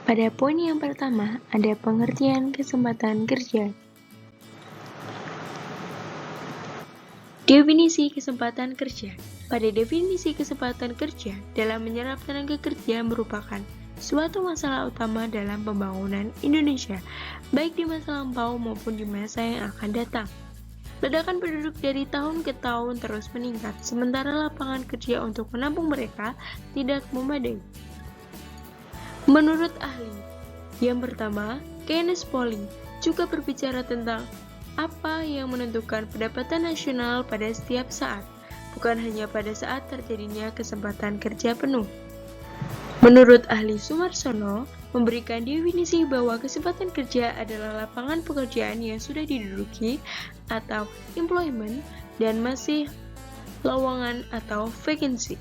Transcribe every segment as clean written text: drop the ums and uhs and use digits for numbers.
Pada poin yang pertama, ada pengertian kesempatan kerja. Definisi kesempatan kerja. Pada definisi kesempatan kerja, dalam menyerap tenaga kerja merupakan suatu masalah utama dalam pembangunan Indonesia, baik di masa lampau maupun di masa yang akan datang. Ledakan penduduk dari tahun ke tahun terus meningkat, sementara lapangan kerja untuk menampung mereka tidak memadai. Menurut ahli, yang pertama, Keynes Polling juga berbicara tentang apa yang menentukan pendapatan nasional pada setiap saat, bukan hanya pada saat terjadinya kesempatan kerja penuh. Menurut ahli Sumarsono, memberikan definisi bahwa kesempatan kerja adalah lapangan pekerjaan yang sudah diduduki atau employment dan masih lowongan atau vacancy.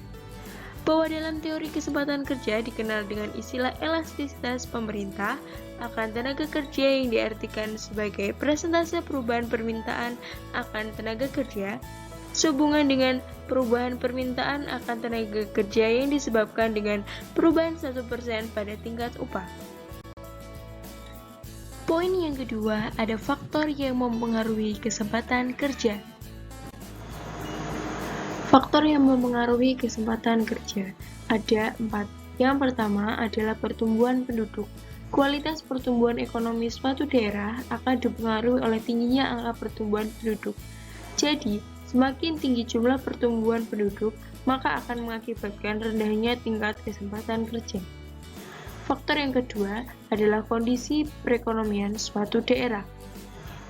Bahwa dalam teori kesempatan kerja dikenal dengan istilah elastisitas pemerintah akan tenaga kerja yang diartikan sebagai persentase perubahan permintaan akan tenaga kerja, sehubungan dengan perubahan permintaan akan tenaga kerja yang disebabkan dengan perubahan 1% pada tingkat upah. Poin yang kedua, ada faktor yang mempengaruhi kesempatan kerja. Faktor yang mempengaruhi kesempatan kerja ada 4. Yang pertama adalah pertumbuhan penduduk. Kualitas pertumbuhan ekonomi suatu daerah akan dipengaruhi oleh tingginya angka pertumbuhan penduduk. Jadi, semakin tinggi jumlah pertumbuhan penduduk, maka akan mengakibatkan rendahnya tingkat kesempatan kerja. Faktor yang kedua adalah kondisi perekonomian suatu daerah.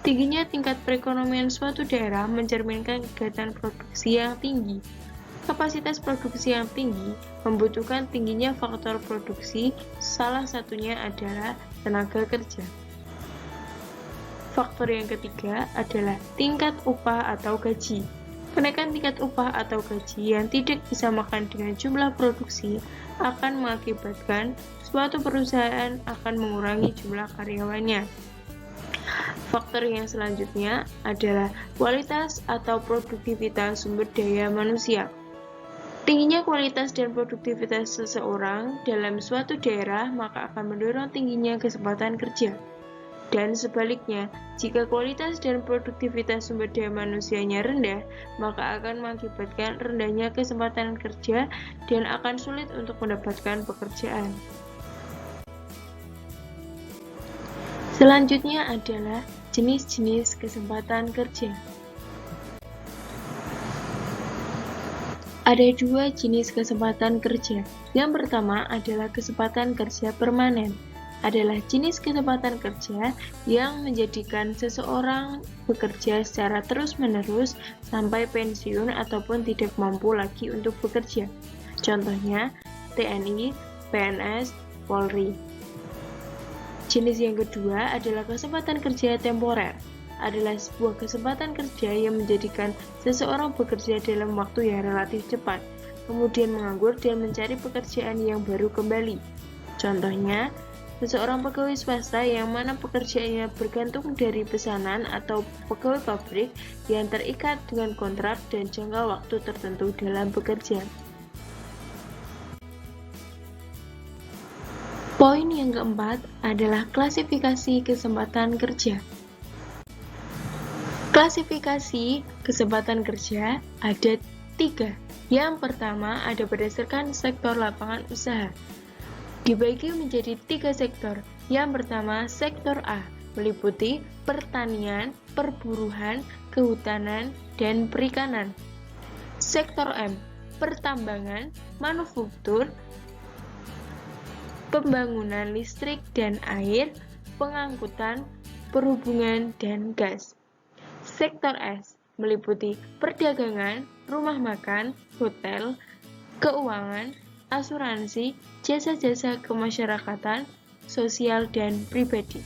Tingginya tingkat perekonomian suatu daerah mencerminkan kegiatan produksi yang tinggi. Kapasitas produksi yang tinggi membutuhkan tingginya faktor produksi, salah satunya adalah tenaga kerja. Faktor yang ketiga adalah tingkat upah atau gaji. Kenaikan tingkat upah atau gaji yang tidak disamakan dengan jumlah produksi akan mengakibatkan suatu perusahaan akan mengurangi jumlah karyawannya. Faktor yang selanjutnya adalah kualitas atau produktivitas sumber daya manusia. Tingginya kualitas dan produktivitas seseorang dalam suatu daerah maka akan mendorong tingginya kesempatan kerja. Dan sebaliknya, jika kualitas dan produktivitas sumber daya manusianya rendah, maka akan mengakibatkan rendahnya kesempatan kerja dan akan sulit untuk mendapatkan pekerjaan. Selanjutnya adalah jenis-jenis kesempatan kerja. Ada 2 jenis kesempatan kerja. Yang pertama adalah kesempatan kerja permanen. Adalah jenis kesempatan kerja yang menjadikan seseorang bekerja secara terus-menerus sampai pensiun ataupun tidak mampu lagi untuk bekerja. Contohnya TNI, PNS, Polri. Jenis yang kedua adalah kesempatan kerja temporer. Adalah sebuah kesempatan kerja yang menjadikan seseorang bekerja dalam waktu yang relatif cepat, kemudian menganggur dan mencari pekerjaan yang baru kembali. Contohnya, seseorang pegawai swasta yang mana pekerjaannya bergantung dari pesanan atau pegawai pabrik yang terikat dengan kontrak dan jangka waktu tertentu dalam bekerja. Poin yang keempat adalah klasifikasi kesempatan kerja. Klasifikasi kesempatan kerja ada 3. Yang pertama ada berdasarkan sektor lapangan usaha. Dibagi menjadi 3 sektor. Yang pertama sektor A, meliputi pertanian, perburuan, kehutanan, dan perikanan. Sektor M, pertambangan, manufaktur, pembangunan listrik dan air, pengangkutan, perhubungan, dan gas. Sektor S meliputi perdagangan, rumah makan, hotel, keuangan, asuransi, jasa-jasa kemasyarakatan, sosial, dan pribadi.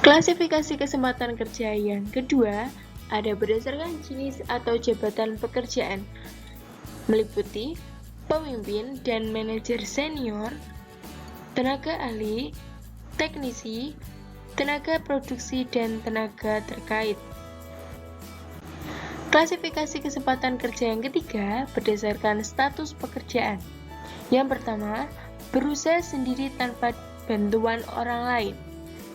Klasifikasi kesempatan kerja yang kedua ada berdasarkan jenis atau jabatan pekerjaan, meliputi pemimpin dan manajer senior, tenaga ahli, teknisi, tenaga produksi, dan tenaga terkait. Klasifikasi kesempatan kerja yang ketiga berdasarkan status pekerjaan. Yang pertama, berusaha sendiri tanpa bantuan orang lain.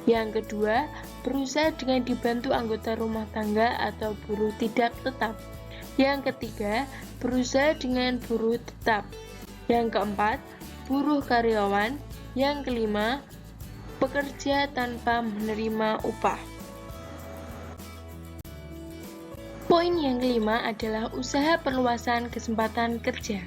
Yang kedua, berusaha dengan dibantu anggota rumah tangga atau buruh tidak tetap. Yang ketiga, berusaha dengan buruh tetap. Yang keempat, buruh karyawan. Yang kelima, bekerja tanpa menerima upah. Poin yang kelima adalah usaha perluasan kesempatan kerja.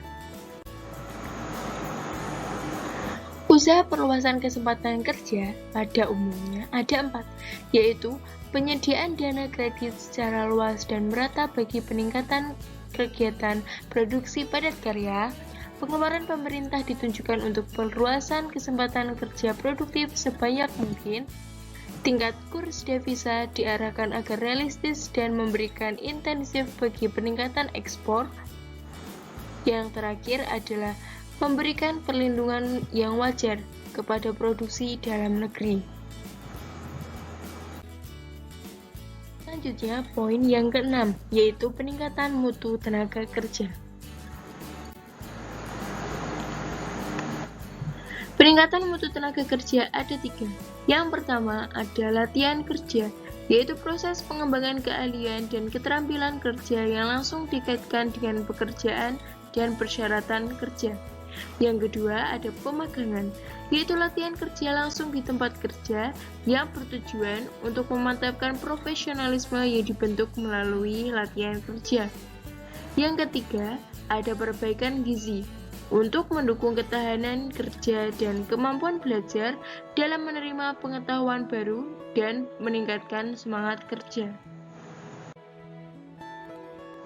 Usaha perluasan kesempatan kerja pada umumnya ada 4, yaitu penyediaan dana kredit secara luas dan merata bagi peningkatan kegiatan produksi padat karya. Pengeluaran pemerintah ditunjukkan untuk perluasan kesempatan kerja produktif sebanyak mungkin. Tingkat kurs devisa diarahkan agar realistis dan memberikan intensif bagi peningkatan ekspor. Yang terakhir adalah memberikan perlindungan yang wajar kepada produksi dalam negeri. Selanjutnya, poin yang keenam, yaitu peningkatan mutu tenaga kerja. Peningkatan mutu tenaga kerja ada 3. Yang pertama ada latihan kerja, yaitu proses pengembangan keahlian dan keterampilan kerja yang langsung dikaitkan dengan pekerjaan dan persyaratan kerja. Yang kedua ada pemagangan, yaitu latihan kerja langsung di tempat kerja yang bertujuan untuk memantapkan profesionalisme yang dibentuk melalui latihan kerja. Yang ketiga ada perbaikan gizi, untuk mendukung ketahanan kerja dan kemampuan belajar dalam menerima pengetahuan baru dan meningkatkan semangat kerja.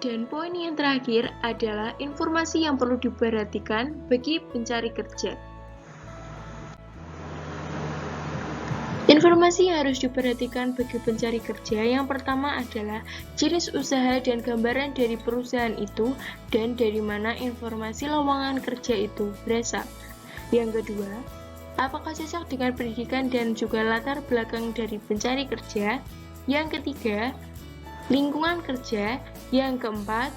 Dan poin yang terakhir adalah informasi yang perlu diperhatikan bagi pencari kerja. Informasi yang harus diperhatikan bagi pencari kerja yang pertama adalah jenis usaha dan gambaran dari perusahaan itu dan dari mana informasi lowongan kerja itu berasal. Yang kedua, apakah cocok dengan pendidikan dan juga latar belakang dari pencari kerja. Yang ketiga, lingkungan kerja. Yang keempat,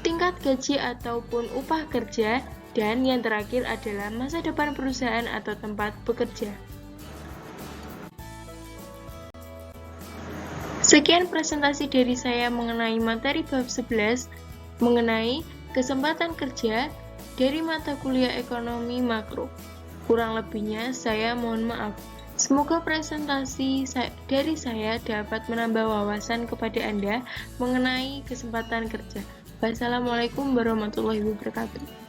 tingkat gaji ataupun upah kerja. Dan yang terakhir adalah masa depan perusahaan atau tempat bekerja. Sekian presentasi dari saya mengenai materi bab 11 mengenai kesempatan kerja dari mata kuliah ekonomi makro. Kurang lebihnya saya mohon maaf. Semoga presentasi dari saya dapat menambah wawasan kepada Anda mengenai kesempatan kerja. Wassalamualaikum warahmatullahi wabarakatuh.